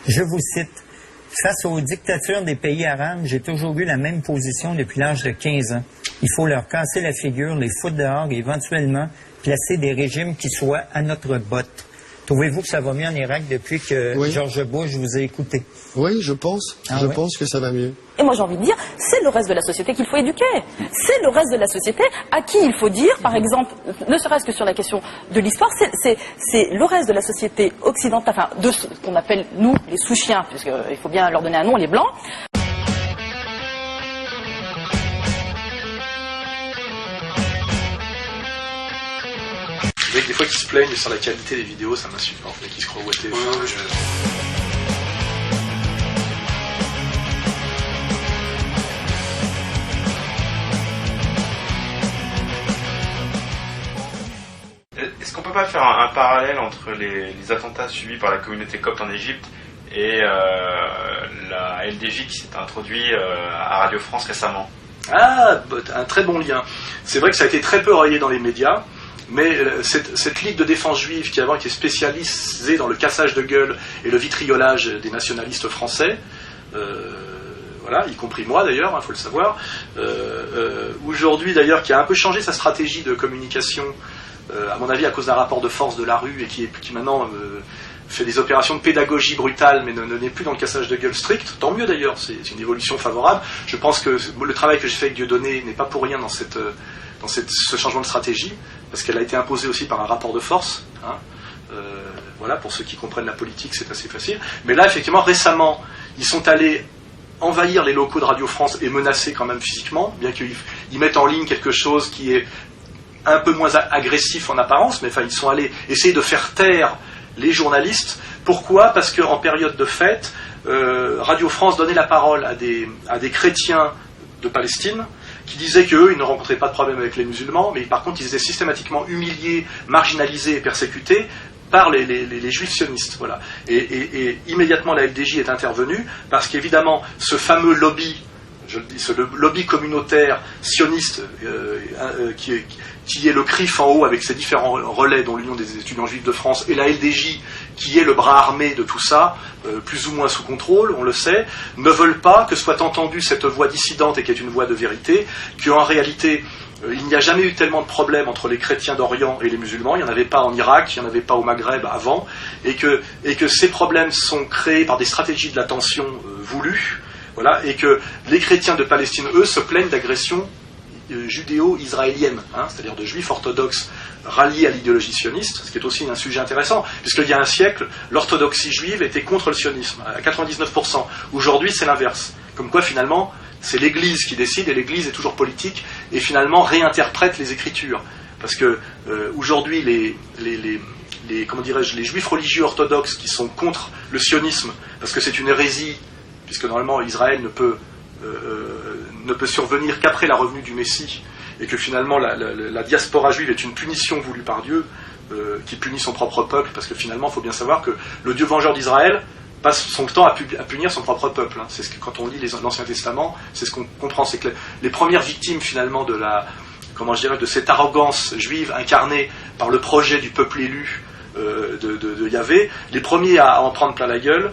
Je vous cite. Face aux dictatures des pays arabes, j'ai toujours eu la même position depuis l'âge de 15 ans. Il faut leur casser la figure, les foutre dehors et éventuellement placer des régimes qui soient à notre botte. Trouvez-vous que ça va mieux en Irak depuis que George Bush vous a écouté? Oui, je pense. Je pense que ça va mieux. Et moi j'ai envie de dire, c'est le reste de la société qu'il faut éduquer. C'est le reste de la société à qui il faut dire, par exemple, ne serait-ce que sur la question de l'histoire, c'est le reste de la société occidentale, enfin de ce qu'on appelle nous les sous-chiens, puisqu'il faut bien leur donner un nom, les blancs. Des fois qui se plaignent sur la qualité des vidéos, ça m'insupporte, et qui se croient au TF1. Est-ce qu'on peut pas faire un parallèle entre les attentats subis par la communauté copte en Égypte et la LDJ qui s'est introduite à Radio France récemment? Ah, un très bon lien. C'est vrai que ça a été très peu relayé dans les médias. Mais cette Ligue de défense juive qui avant était spécialisée dans le cassage de gueule et le vitriolage des nationalistes français, voilà, y compris moi d'ailleurs, il faut le savoir, aujourd'hui d'ailleurs qui a un peu changé sa stratégie de communication, à mon avis à cause d'un rapport de force de la rue et qui maintenant fait des opérations de pédagogie brutale mais n'est plus dans le cassage de gueule strict, tant mieux d'ailleurs, c'est une évolution favorable. Je pense que le travail que j'ai fait avec Dieudonné n'est pas pour rien dans ce changement de stratégie, parce qu'elle a été imposée aussi par un rapport de force. Voilà, pour ceux qui comprennent la politique, c'est assez facile. Mais là, effectivement, récemment, ils sont allés envahir les locaux de Radio France et menacer quand même physiquement, bien qu'ils mettent en ligne quelque chose qui est un peu moins agressif en apparence, mais enfin, ils sont allés essayer de faire taire les journalistes. Pourquoi ? Parce qu'en période de fête, Radio France donnait la parole à des chrétiens de Palestine, qui disaient qu'eux, ils ne rencontraient pas de problème avec les musulmans, mais par contre, ils étaient systématiquement humiliés, marginalisés et persécutés par les juifs sionistes. Voilà. Et immédiatement, la LDJ est intervenue, parce qu'évidemment, ce fameux lobby, je le dis, ce lobby communautaire sioniste, qui est le CRIF en haut, avec ses différents relais, dont l'Union des étudiants juifs de France, et la LDJ, qui est le bras armé de tout ça, plus ou moins sous contrôle, on le sait, ne veulent pas que soit entendue cette voix dissidente et qui est une voix de vérité, qu'en réalité, il n'y a jamais eu tellement de problèmes entre les chrétiens d'Orient et les musulmans, il n'y en avait pas en Irak, il n'y en avait pas au Maghreb avant, et que ces problèmes sont créés par des stratégies de la tension voulues, voilà, et que les chrétiens de Palestine, eux, se plaignent d'agressions judéo-israélienne, c'est-à-dire de juifs orthodoxes ralliés à l'idéologie sioniste, ce qui est aussi un sujet intéressant, puisqu'il y a un siècle, l'orthodoxie juive était contre le sionisme, à 99%. Aujourd'hui, c'est l'inverse. Comme quoi, finalement, c'est l'Église qui décide, et l'Église est toujours politique, et finalement réinterprète les Écritures. Parce que aujourd'hui, les juifs religieux orthodoxes qui sont contre le sionisme, parce que c'est une hérésie, puisque normalement Israël ne peut survenir qu'après la revenue du Messie, et que finalement la diaspora juive est une punition voulue par Dieu, qui punit son propre peuple, parce que finalement il faut bien savoir que le Dieu vengeur d'Israël passe son temps à punir son propre peuple. C'est ce que, quand on lit l'Ancien Testament, c'est ce qu'on comprend, c'est que les premières victimes finalement de cette arrogance juive incarnée par le projet du peuple élu de Yahvé, les premiers à en prendre plein la gueule,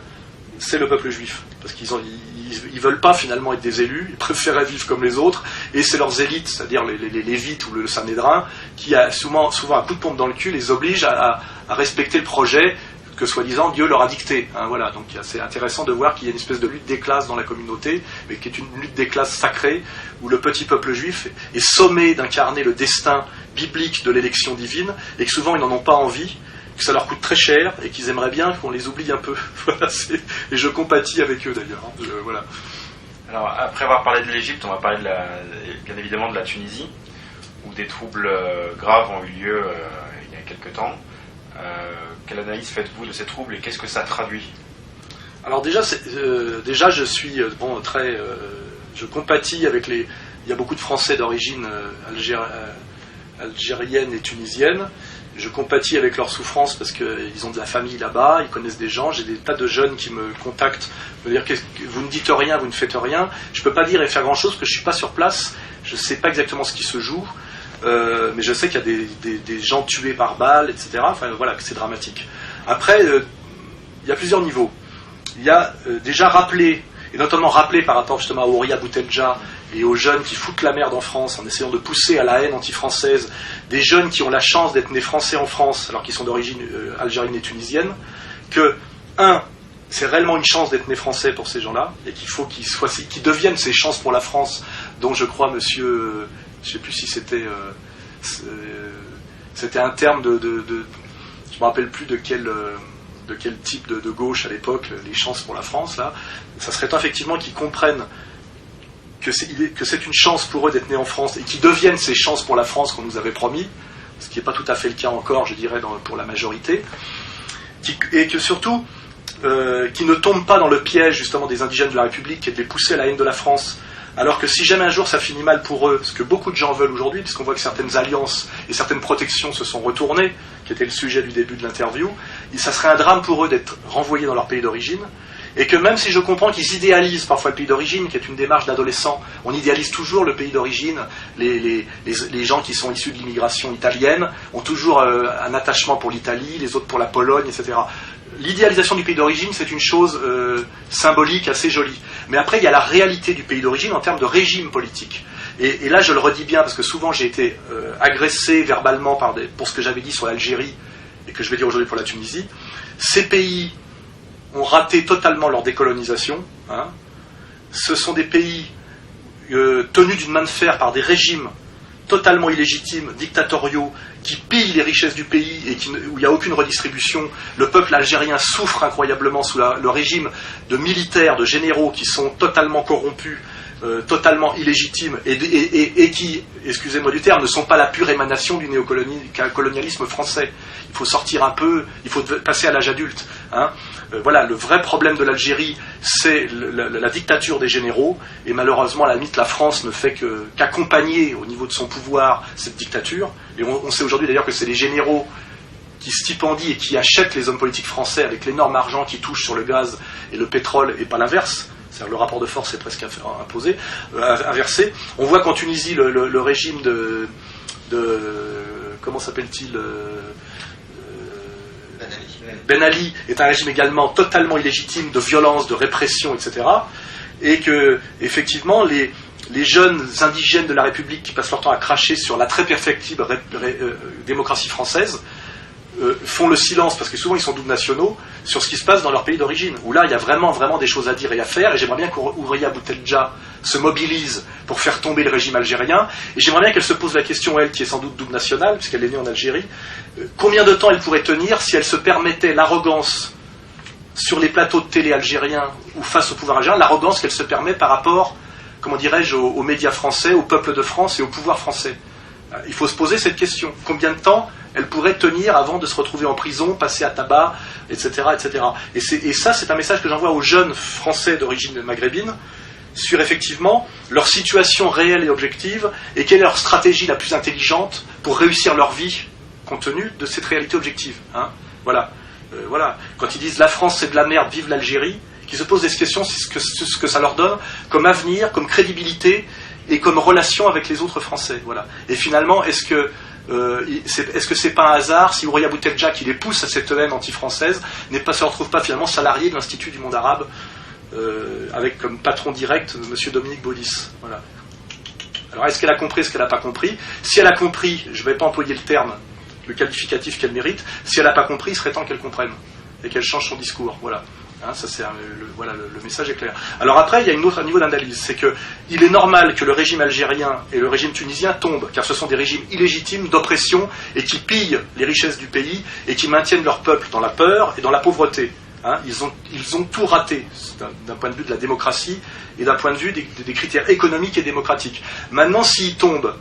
c'est le peuple juif, parce qu'ils veulent pas finalement être des élus, ils préfèrent vivre comme les autres, et c'est leurs élites, c'est-à-dire les Lévites ou le Sanhédrin, qui a souvent un coup de pompe dans le cul les oblige à respecter le projet que soi-disant Dieu leur a dicté. Voilà, donc c'est intéressant de voir qu'il y a une espèce de lutte des classes dans la communauté, mais qui est une lutte des classes sacrée, où le petit peuple juif est sommé d'incarner le destin biblique de l'élection divine, et que souvent ils n'en ont pas envie, que ça leur coûte très cher et qu'ils aimeraient bien qu'on les oublie un peu. Voilà, et je compatis avec eux d'ailleurs. Voilà. Alors, après avoir parlé de l'Égypte, on va parler bien évidemment de la Tunisie, où des troubles graves ont eu lieu il y a quelques temps. Quelle analyse faites-vous de ces troubles et qu'est-ce que ça traduit ? Alors déjà je suis je compatis avec il y a beaucoup de Français d'origine algérienne et tunisienne. Je compatis avec leur souffrance parce qu'ils ont de la famille là-bas, ils connaissent des gens. J'ai des tas de jeunes qui me contactent, me dire vous ne dites rien, vous ne faites rien. Je ne peux pas dire et faire grand-chose parce que je ne suis pas sur place. Je ne sais pas exactement ce qui se joue, mais je sais qu'il y a des gens tués par balles, etc. Enfin voilà, c'est dramatique. Après, il y a plusieurs niveaux. il y a déjà rappelé, et notamment rappelé par rapport justement à Horia Boutelja et aux jeunes qui foutent la merde en France en essayant de pousser à la haine anti-française, des jeunes qui ont la chance d'être nés français en France alors qu'ils sont d'origine algérienne et tunisienne, que, c'est réellement une chance d'être né français pour ces gens-là, et qu'il faut qu'ils deviennent ces chances pour la France, dont je crois monsieur, je ne sais plus si c'était un terme je ne me rappelle plus de quel type de gauche à l'époque, les chances pour la France, là, ça serait temps effectivement qu'ils comprennent que c'est une chance pour eux d'être nés en France, et qu'ils deviennent ces chances pour la France qu'on nous avait promis, ce qui n'est pas tout à fait le cas encore, je dirais, pour la majorité, et que surtout, qui ne tombent pas dans le piège justement des indigènes de la République, qui est de les pousser à la haine de la France, alors que si jamais un jour ça finit mal pour eux, ce que beaucoup de gens veulent aujourd'hui, puisqu'on voit que certaines alliances et certaines protections se sont retournées, qui était le sujet du début de l'interview, ça serait un drame pour eux d'être renvoyés dans leur pays d'origine, et que même si je comprends qu'ils idéalisent parfois le pays d'origine, qui est une démarche d'adolescent, on idéalise toujours le pays d'origine, les gens qui sont issus de l'immigration italienne ont toujours un attachement pour l'Italie, les autres pour la Pologne, etc. L'idéalisation du pays d'origine, c'est une chose symbolique, assez jolie. Mais après, il y a la réalité du pays d'origine en termes de régime politique. Et là, je le redis bien, parce que souvent j'ai été agressé verbalement pour ce que j'avais dit sur l'Algérie, et que je vais dire aujourd'hui pour la Tunisie. Ces pays ont raté totalement leur décolonisation. Ce sont des pays tenus d'une main de fer par des régimes totalement illégitimes, dictatoriaux, qui pillent les richesses du pays et où il n'y a aucune redistribution. Le peuple algérien souffre incroyablement sous le régime de militaires, de généraux qui sont totalement corrompus, totalement illégitimes et qui, excusez-moi du terme, ne sont pas la pure émanation du néocolonialisme français. Il faut sortir un peu, il faut passer à l'âge adulte. Voilà, le vrai problème de l'Algérie, c'est la dictature des généraux, et malheureusement, à la limite, la France ne fait qu'accompagner au niveau de son pouvoir cette dictature. Et on sait aujourd'hui d'ailleurs que c'est les généraux qui stipendient et qui achètent les hommes politiques français avec l'énorme argent qui touche sur le gaz et le pétrole, et pas l'inverse. C'est-à-dire le rapport de force est presque imposé, inversé. On voit qu'en Tunisie, le régime de comment s'appelle-t-il Ben Ali est un régime également totalement illégitime, de violence, de répression, etc. Et que, effectivement, les jeunes indigènes de la République qui passent leur temps à cracher sur la très perfectible démocratie française font le silence, parce que souvent ils sont doubles nationaux, sur ce qui se passe dans leur pays d'origine, où là il y a vraiment, vraiment des choses à dire et à faire, et j'aimerais bien qu'Houria Boutelja se mobilise pour faire tomber le régime algérien, et j'aimerais bien qu'elle se pose la question, elle qui est sans doute double nationale, puisqu'elle est née en Algérie, combien de temps elle pourrait tenir si elle se permettait l'arrogance sur les plateaux de télé algériens ou face au pouvoir algérien, l'arrogance qu'elle se permet par rapport, comment dirais-je, aux médias français, au peuple de France et au pouvoir français. Il faut se poser cette question. Combien de temps elle pourrait tenir avant de se retrouver en prison, passer à tabac, etc. etc. Et ça, c'est un message que j'envoie aux jeunes Français d'origine maghrébine sur effectivement leur situation réelle et objective, et quelle est leur stratégie la plus intelligente pour réussir leur vie compte tenu de cette réalité objective. Voilà. Voilà. Quand ils disent la France c'est de la merde, vive l'Algérie, qu'ils se posent des questions sur ce que ça leur donne comme avenir, comme crédibilité et comme relation avec les autres Français. Voilà. Et finalement, est-ce que c'est pas un hasard si Houria Boutelja, qui les pousse à cette haine anti-française, se retrouve pas finalement salarié de l'Institut du monde arabe, avec comme patron direct M. Dominique Baudis. Voilà. Alors est-ce qu'elle a compris, est-ce qu'elle n'a pas compris? Si elle a compris, je ne vais pas employer le qualificatif qu'elle mérite. Si elle n'a pas compris, il serait temps qu'elle comprenne et qu'elle change son discours. Voilà. Ça c'est le message est clair. Alors après, il y a un autre niveau d'analyse, c'est que il est normal que le régime algérien et le régime tunisien tombent, car ce sont des régimes illégitimes d'oppression et qui pillent les richesses du pays et qui maintiennent leur peuple dans la peur et dans la pauvreté. Ils ont tout raté d'un point de vue de la démocratie et d'un point de vue des critères économiques et démocratiques. Maintenant, s'ils tombent,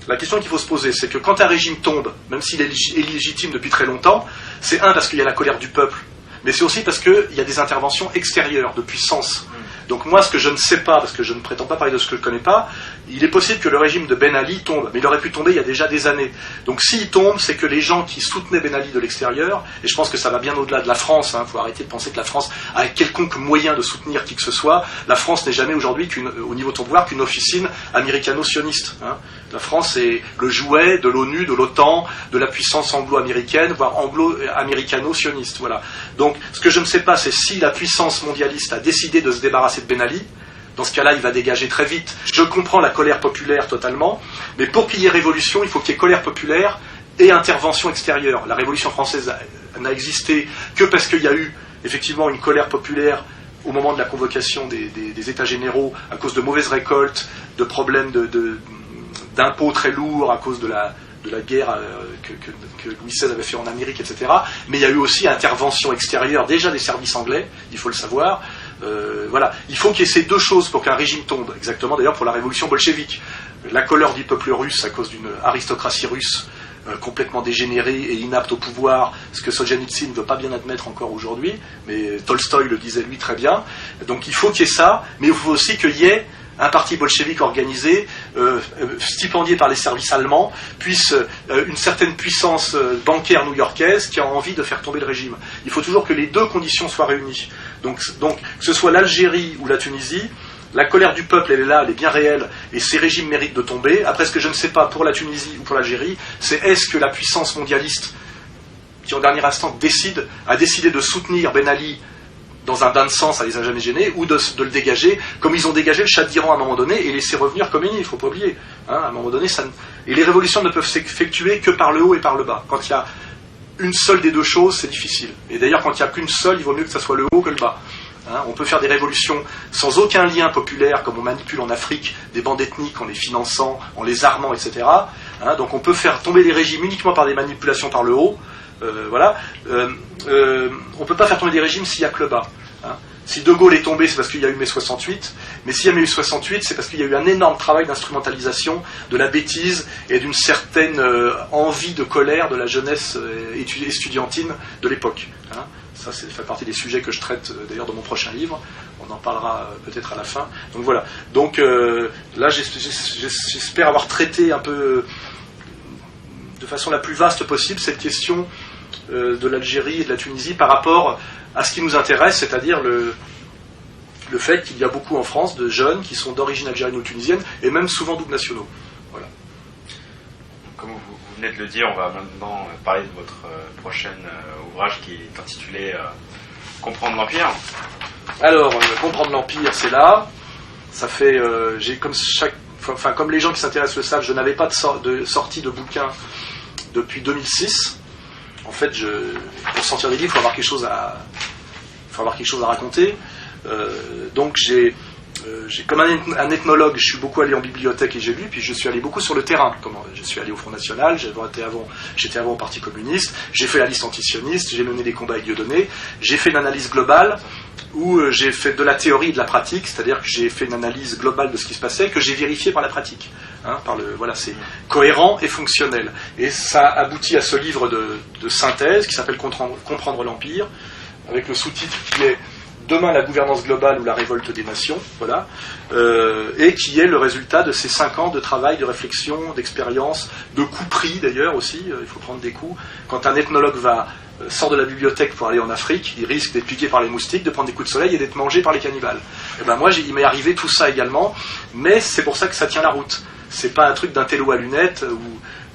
la question qu'il faut se poser, c'est que quand un régime tombe, même s'il est illégitime depuis très longtemps, c'est parce qu'il y a la colère du peuple, mais c'est aussi parce qu'il y a des interventions extérieures, de puissance. Donc moi, ce que je ne sais pas, parce que je ne prétends pas parler de ce que je ne connais pas, il est possible que le régime de Ben Ali tombe, mais il aurait pu tomber il y a déjà des années. Donc s'il tombe, c'est que les gens qui soutenaient Ben Ali de l'extérieur, et je pense que ça va bien au-delà de la France, faut arrêter de penser que la France a quelconque moyen de soutenir qui que ce soit. La France n'est jamais aujourd'hui, au niveau de son pouvoir, qu'une officine américano-sioniste. La France est le jouet de l'ONU, de l'OTAN, de la puissance anglo-américaine, voire anglo-américano-sioniste. Voilà. Donc, ce que je ne sais pas, c'est si la puissance mondialiste a décidé de se débarrasser de Ben Ali. Dans ce cas-là, il va dégager très vite. Je comprends la colère populaire totalement, mais pour qu'il y ait révolution, il faut qu'il y ait colère populaire et intervention extérieure. La Révolution française n'a existé que parce qu'il y a eu effectivement une colère populaire au moment de la convocation des États généraux à cause de mauvaises récoltes, de problèmes d'impôts très lourds à cause de la guerre que Louis XVI avait fait en Amérique, etc. Mais il y a eu aussi intervention extérieure, déjà des services anglais, il faut le savoir. Voilà. Il faut qu'il y ait ces deux choses pour qu'un régime tombe. Exactement d'ailleurs pour la révolution bolchevique. La colère du peuple russe à cause d'une aristocratie russe complètement dégénérée et inapte au pouvoir, ce que Solzhenitsyn ne veut pas bien admettre encore aujourd'hui, mais Tolstoï le disait lui très bien. Donc il faut qu'il y ait ça, mais il faut aussi qu'il y ait un parti bolchevique organisé, stipendié par les services allemands, puisse une certaine puissance bancaire new-yorkaise qui a envie de faire tomber le régime. Il faut toujours que les deux conditions soient réunies. Donc que ce soit l'Algérie ou la Tunisie, la colère du peuple, elle est là, elle est bien réelle, et ces régimes méritent de tomber. Après, ce que je ne sais pas pour la Tunisie ou pour l'Algérie, c'est est-ce que la puissance mondialiste, qui en dernier instant a décidé de soutenir Ben Ali dans un bain de sang, ça les a jamais gênés, ou de le dégager, comme ils ont dégagé le Shah d'Iran à un moment donné, et laisser revenir Khomeini, il ne faut pas oublier. Hein, à un moment donné, et les révolutions ne peuvent s'effectuer que par le haut et par le bas. Quand il y a une seule des deux choses, c'est difficile. Et d'ailleurs, quand il n'y a qu'une seule, il vaut mieux que ça soit le haut que le bas. Hein, on peut faire des révolutions sans aucun lien populaire, comme on manipule en Afrique des bandes ethniques en les finançant, en les armant, etc. Hein, donc on peut faire tomber les régimes uniquement par des manipulations par le haut. Voilà. On ne peut pas faire tomber des régimes s'il n'y a que le bas. Hein. Si De Gaulle est tombé, c'est parce qu'il y a eu mai 68, mais s'il y a eu 68, c'est parce qu'il y a eu un énorme travail d'instrumentalisation de la bêtise et d'une certaine envie de colère de la jeunesse estudiantine de l'époque. Hein. Ça, ça fait partie des sujets que je traite d'ailleurs dans mon prochain livre. On en parlera peut-être à la fin. Donc voilà. Donc là, j'espère avoir traité un peu de façon la plus vaste possible cette question de l'Algérie et de la Tunisie par rapport à ce qui nous intéresse, c'est-à-dire le fait qu'il y a beaucoup en France de jeunes qui sont d'origine algérienne ou tunisienne et même souvent double nationaux. Voilà. Comme vous venez de le dire, on va maintenant parler de votre prochain ouvrage qui est intitulé Comprendre l'Empire. Alors, Comprendre l'Empire, c'est là. Ça fait, comme les gens qui s'intéressent le savent, je n'avais pas de sortie de bouquin depuis 2006. En fait, pour sortir des livres, il faut avoir quelque chose à raconter. Donc comme un ethnologue, je suis beaucoup allé en bibliothèque et j'ai lu, puis je suis allé beaucoup sur le terrain. Je suis allé au Front National, j'étais avant au Parti communiste, j'ai fait la liste antisioniste, j'ai mené des combats avec Dieudonné, j'ai fait une analyse globale où j'ai fait de la théorie et de la pratique, c'est-à-dire que j'ai fait une analyse globale de ce qui se passait, que j'ai vérifié par la pratique. Hein, c'est cohérent et fonctionnel. Et ça aboutit à ce livre de synthèse qui s'appelle Comprendre l'Empire, avec le sous-titre qui est Demain la gouvernance globale ou la révolte des nations, voilà, et qui est le résultat de ces 5 ans de travail, de réflexion, d'expérience, de coups pris d'ailleurs aussi, il faut prendre des coups. Quand un ethnologue sort de la bibliothèque pour aller en Afrique, il risque d'être piqué par les moustiques, de prendre des coups de soleil et d'être mangé par les cannibales. Et ben moi, il m'est arrivé tout ça également, mais c'est pour ça que ça tient la route. C'est pas un truc d'intello à lunettes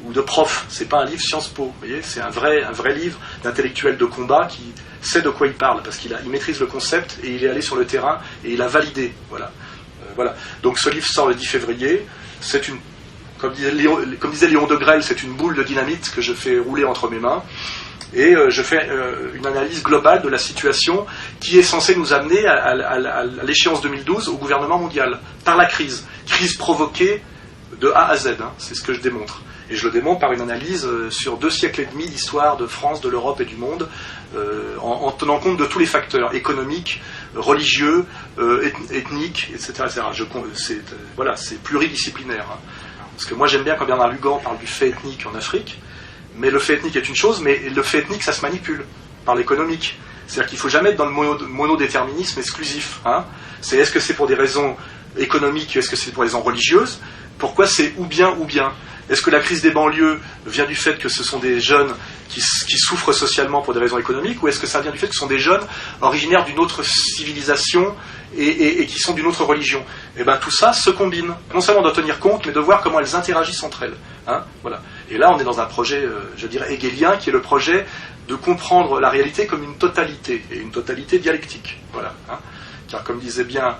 ou de prof, c'est pas un livre Sciences Po, vous voyez, c'est un vrai livre d'intellectuel de combat qui sait de quoi il parle, parce qu'il maîtrise le concept et il est allé sur le terrain et il a validé. Voilà. Donc ce livre sort le 10 février, c'est comme disait Léon Degrelle, c'est une boule de dynamite que je fais rouler entre mes mains. Et je fais une analyse globale de la situation qui est censée nous amener à l'échéance 2012 au gouvernement mondial, par la crise provoquée de A à Z, hein, c'est ce que je démontre. Et je le démontre par une analyse sur 2 siècles et demi d'histoire de France, de l'Europe et du monde, en tenant compte de tous les facteurs économiques, religieux, ethniques, etc. C'est pluridisciplinaire. Hein. Parce que moi j'aime bien quand Bernard Lugan parle du fait ethnique en Afrique, mais le fait ethnique est une chose, mais le fait ethnique ça se manipule par l'économique. C'est-à-dire qu'il ne faut jamais être dans le monodéterminisme exclusif. Hein. Est-ce que c'est pour des raisons économiques, est-ce que c'est pour des raisons religieuses? Pourquoi c'est ou bien ou bien? Est-ce que la crise des banlieues vient du fait que ce sont des jeunes qui souffrent socialement pour des raisons économiques, ou est-ce que ça vient du fait que ce sont des jeunes originaires d'une autre civilisation et qui sont d'une autre religion? Et bien tout ça se combine. Non seulement on doit tenir compte, mais de voir comment elles interagissent entre elles. Hein, voilà. Et là, on est dans un projet, je dirais, hegelien, qui est le projet de comprendre la réalité comme une totalité, et une totalité dialectique. Voilà. Hein. Car comme disait bien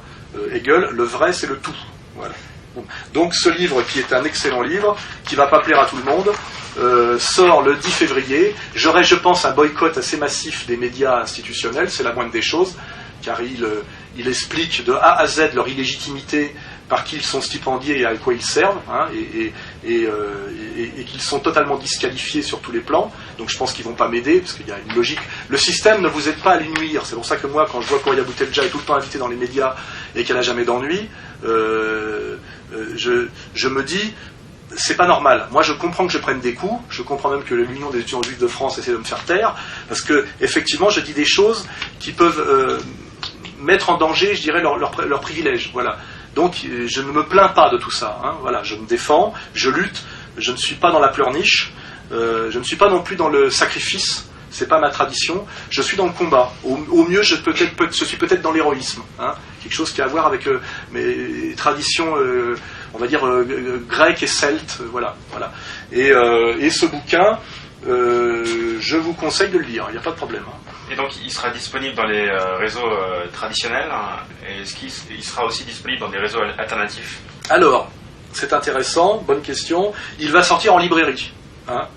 Hegel, le vrai, c'est le tout. Voilà. Donc ce livre, qui est un excellent livre, qui ne va pas plaire à tout le monde, sort le 10 février. J'aurai, je pense, un boycott assez massif des médias institutionnels, c'est la moindre des choses, car il explique de A à Z leur illégitimité, par qui ils sont stipendiés et à quoi ils servent, hein, et qu'ils sont totalement disqualifiés sur tous les plans. Donc je pense qu'ils ne vont pas m'aider, parce qu'il y a une logique. Le système ne vous aide pas à lui nuire. C'est pour ça que moi, quand je vois Correa Boutelja est tout le temps invitée dans les médias et qu'elle n'a jamais d'ennui, je me dis, c'est pas normal. Moi, je comprends que je prenne des coups. Je comprends même que l'Union des étudiants juifs de France essaie de me faire taire, parce que effectivement, je dis des choses qui peuvent mettre en danger, je dirais, leur privilège. Voilà. Donc, je ne me plains pas de tout ça. Hein. Voilà, je me défends, je lutte. Je ne suis pas dans la pleurniche. Je ne suis pas non plus dans le sacrifice. C'est pas ma tradition. Je suis dans le combat. Au mieux, je suis peut-être dans l'héroïsme. Hein. Quelque chose qui a à voir avec mes traditions, on va dire grecques et celtes. Voilà. Et ce bouquin, je vous conseille de le lire. Il n'y a pas de problème. Hein. Et donc, il sera disponible dans les réseaux traditionnels. Hein, et est-ce qu'il sera aussi disponible dans des réseaux alternatifs? Alors, c'est intéressant. Bonne question. Il va sortir en librairie. Hein.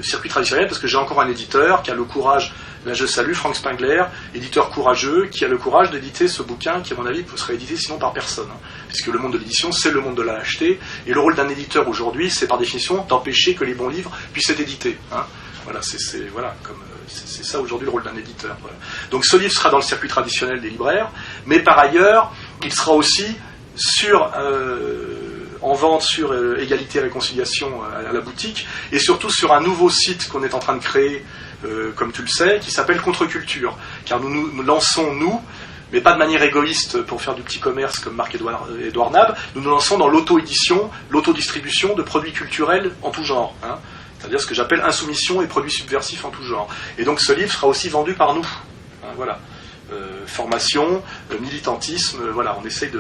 Circuit traditionnel, parce que j'ai encore un éditeur qui a le courage, là je salue Frank Spengler, éditeur courageux, qui a le courage d'éditer ce bouquin qui à mon avis serait édité sinon par personne, hein, puisque le monde de l'édition c'est le monde de la lâcheté, et le rôle d'un éditeur aujourd'hui c'est par définition d'empêcher que les bons livres puissent être édités, hein. Voilà, c'est ça aujourd'hui le rôle d'un éditeur. Voilà. Donc ce livre sera dans le circuit traditionnel des libraires, mais par ailleurs il sera aussi en vente sur Égalité et Réconciliation à la boutique, et surtout sur un nouveau site qu'on est en train de créer, comme tu le sais, qui s'appelle Contre-Culture. Car nous lançons, mais pas de manière égoïste pour faire du petit commerce comme Marc-Édouard Nab, nous lançons dans l'auto-édition, l'autodistribution de produits culturels en tout genre. Hein, c'est-à-dire ce que j'appelle insoumission et produits subversifs en tout genre. Et donc ce livre sera aussi vendu par nous. Hein, voilà. Formation, militantisme, voilà, on essaye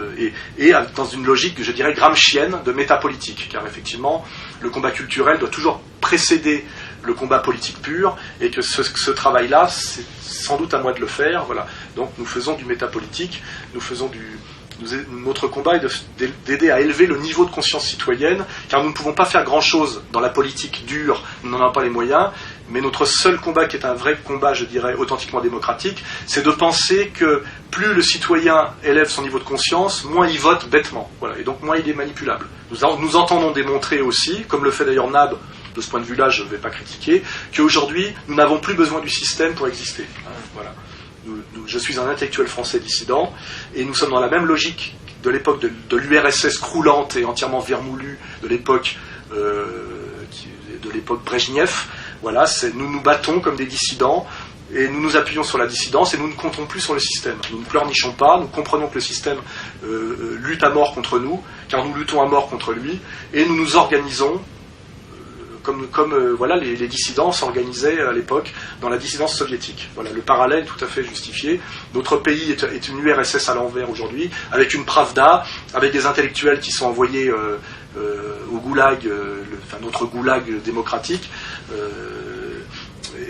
et dans une logique, je dirais, gramscienne de métapolitique, car effectivement, le combat culturel doit toujours précéder le combat politique pur, et que ce travail-là, c'est sans doute à moi de le faire, voilà. Donc nous faisons du métapolitique, notre combat est d'aider à élever le niveau de conscience citoyenne, car nous ne pouvons pas faire grand-chose dans la politique dure, nous n'en avons pas les moyens, mais notre seul combat, qui est un vrai combat, je dirais, authentiquement démocratique, c'est de penser que plus le citoyen élève son niveau de conscience, moins il vote bêtement, voilà, et donc moins il est manipulable. Nous entendons démontrer aussi, comme le fait d'ailleurs Nab, de ce point de vue-là, je ne vais pas critiquer, qu'aujourd'hui, nous n'avons plus besoin du système pour exister. Hein, voilà. Je suis un intellectuel français dissident, et nous sommes dans la même logique de l'époque de l'URSS croulante et entièrement vermoulue, de l'époque Brejnev. Voilà, nous nous battons comme des dissidents, et nous nous appuyons sur la dissidence, et nous ne comptons plus sur le système. Nous ne pleurnichons pas, nous comprenons que le système lutte à mort contre nous, car nous luttons à mort contre lui, et nous nous organisons comme voilà, les dissidents s'organisaient à l'époque dans la dissidence soviétique. Voilà, le parallèle est tout à fait justifié. Notre pays est une URSS à l'envers aujourd'hui, avec une Pravda, avec des intellectuels qui sont envoyés au goulag, notre goulag démocratique.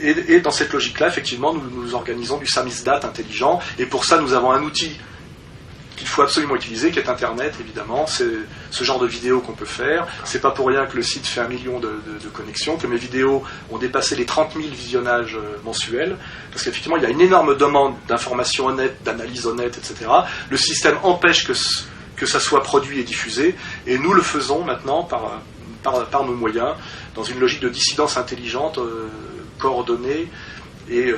Et dans cette logique-là, effectivement, nous organisons du samizdat intelligent, et pour ça, nous avons un outil qu'il faut absolument utiliser, qui est Internet, évidemment. C'est ce genre de vidéos qu'on peut faire. C'est pas pour rien que le site fait 1 million de connexions, que mes vidéos ont dépassé les 30 000 visionnages mensuels, parce qu'effectivement, il y a une énorme demande d'informations honnêtes, d'analyses honnêtes, etc. Le système empêche que ça soit produit et diffusé, et nous le faisons maintenant par nos moyens, dans une logique de dissidence intelligente, coordonnée et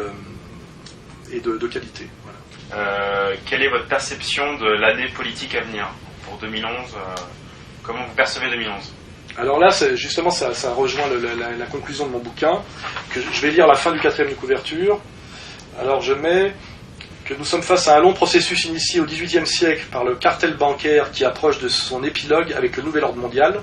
de qualité. Voilà. Quelle est votre perception de l'année politique à venir pour 2011 Comment vous percevez 2011 ? Alors là, justement, ça rejoint la conclusion de mon bouquin, que je vais lire à la fin du 4e de couverture. Alors je mets que nous sommes face à un long processus initié au XVIIIe siècle par le cartel bancaire qui approche de son épilogue avec le nouvel ordre mondial,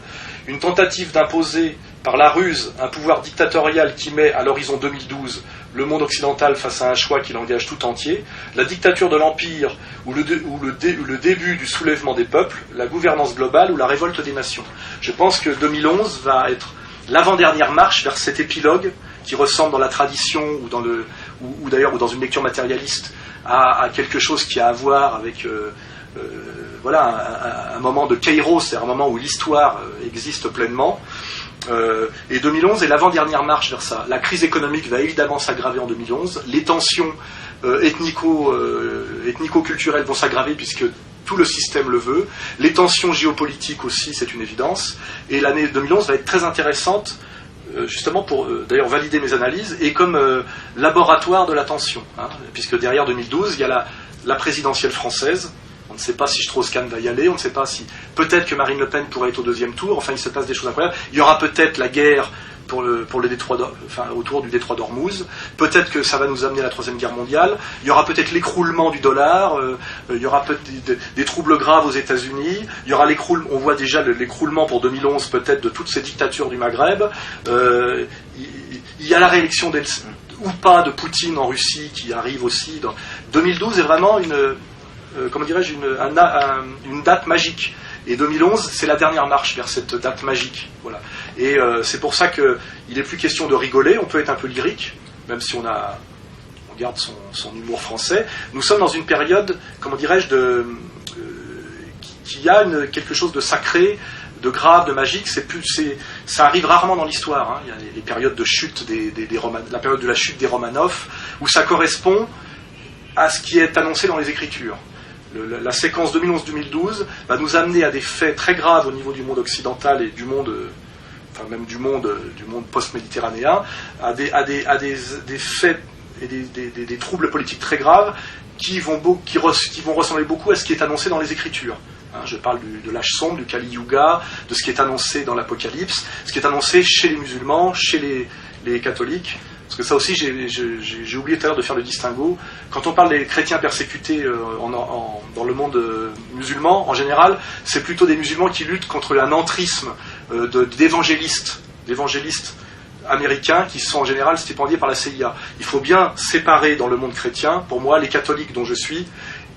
une tentative d'imposer par la ruse un pouvoir dictatorial qui met à l'horizon 2012 le monde occidental face à un choix qui l'engage tout entier, la dictature de l'empire ou le début du soulèvement des peuples, la gouvernance globale ou la révolte des nations. Je pense que 2011 va être l'avant-dernière marche vers cet épilogue qui ressemble dans la tradition ou dans une lecture matérialiste à quelque chose qui a à voir avec un moment de kairos, c'est-à-dire un moment où l'histoire existe pleinement. Et 2011 est l'avant-dernière marche vers ça. La crise économique va évidemment s'aggraver en 2011. Les tensions ethnico-culturelles vont s'aggraver puisque tout le système le veut. Les tensions géopolitiques aussi, c'est une évidence. Et l'année 2011 va être très intéressante, justement pour d'ailleurs valider mes analyses, et comme laboratoire de la tension. Puisque derrière 2012, il y a la présidentielle française. On ne sait pas si Strauss-Kahn va y aller, on ne sait pas si... Peut-être que Marine Le Pen pourrait être au deuxième tour, enfin il se passe des choses incroyables. Il y aura peut-être la guerre autour du détroit d'Ormuz, peut-être que ça va nous amener à la Troisième Guerre mondiale, il y aura peut-être l'écroulement du dollar, il y aura peut-être des troubles graves aux États-Unis, il y aura on voit déjà l'écroulement pour 2011 peut-être de toutes ces dictatures du Maghreb, il y a la réélection ou pas de Poutine en Russie qui arrive aussi. 2012 est vraiment une date magique. Et 2011, c'est la dernière marche vers cette date magique. Voilà. Et c'est pour ça qu'il n'est plus question de rigoler, on peut être un peu lyrique, même si on garde son humour français. Nous sommes dans une période, qui a quelque chose de sacré, de grave, de magique. Ça arrive rarement dans l'histoire. Il y a les périodes de chute la période de la chute des Romanov, où ça correspond à ce qui est annoncé dans les Écritures. La séquence 2011-2012 va nous amener à des faits très graves au niveau du monde occidental et du monde, du monde post-méditerranéen, à des faits et des troubles politiques très graves qui vont ressembler beaucoup à ce qui est annoncé dans les Écritures. Je parle de l'âge sombre, du Kali Yuga, de ce qui est annoncé dans l'Apocalypse, ce qui est annoncé chez les musulmans, chez les catholiques. Parce que ça aussi, j'ai oublié tout à l'heure de faire le distinguo. Quand on parle des chrétiens persécutés dans le monde musulman, en général, c'est plutôt des musulmans qui luttent contre un entrisme d'évangélistes américains qui sont en général stipendiés par la CIA. Il faut bien séparer dans le monde chrétien, pour moi, les catholiques dont je suis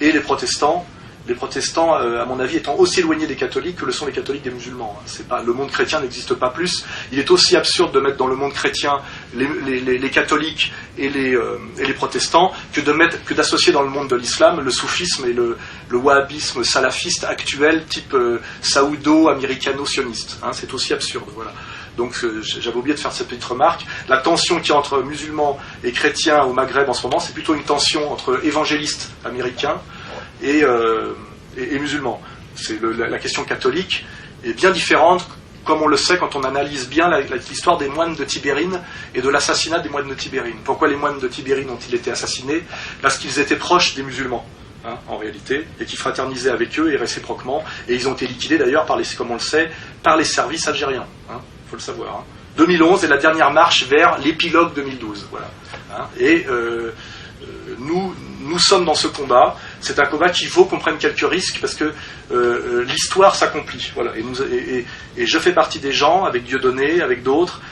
et les protestants. Les protestants, à mon avis, étant aussi éloignés des catholiques que le sont les catholiques des musulmans. Le monde chrétien n'existe pas plus. Il est aussi absurde de mettre dans le monde chrétien les catholiques et les protestants que d'associer dans le monde de l'islam le soufisme et le wahhabisme salafiste actuel, type saoudo-américano-sioniste. C'est aussi absurde. Voilà. Donc j'avais oublié de faire cette petite remarque. La tension qu'il y a entre musulmans et chrétiens au Maghreb en ce moment, c'est plutôt une tension entre évangélistes américains et musulmans. La question catholique est bien différente, comme on le sait quand on analyse bien l'histoire des moines de Tibérine et de l'assassinat des moines de Tibérine. Pourquoi les moines de Tibérine ont-ils été assassinés ? Parce qu'ils étaient proches des musulmans, en réalité, et qui fraternisaient avec eux et réciproquement, et ils ont été liquidés d'ailleurs, comme on le sait, par les services algériens. Faut le savoir. 2011 est la dernière marche vers l'épilogue 2012. Voilà. Et nous sommes dans ce combat. C'est un combat qui vaut qu'on prenne quelques risques parce que l'histoire s'accomplit. Voilà. Et je fais partie des gens, avec Dieudonné, avec d'autres,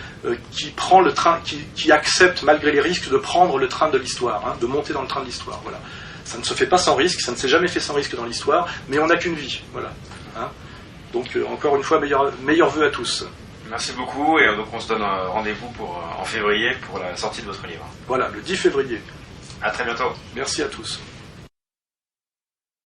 qui acceptent malgré les risques de prendre le train de l'histoire, de monter dans le train de l'histoire. Voilà. Ça ne se fait pas sans risque, ça ne s'est jamais fait sans risque dans l'histoire, mais on n'a qu'une vie. Voilà. Donc encore une fois, meilleurs vœux à tous. Merci beaucoup, et donc on se donne rendez-vous en février pour la sortie de votre livre. Voilà, le 10 février. À très bientôt. Merci à tous.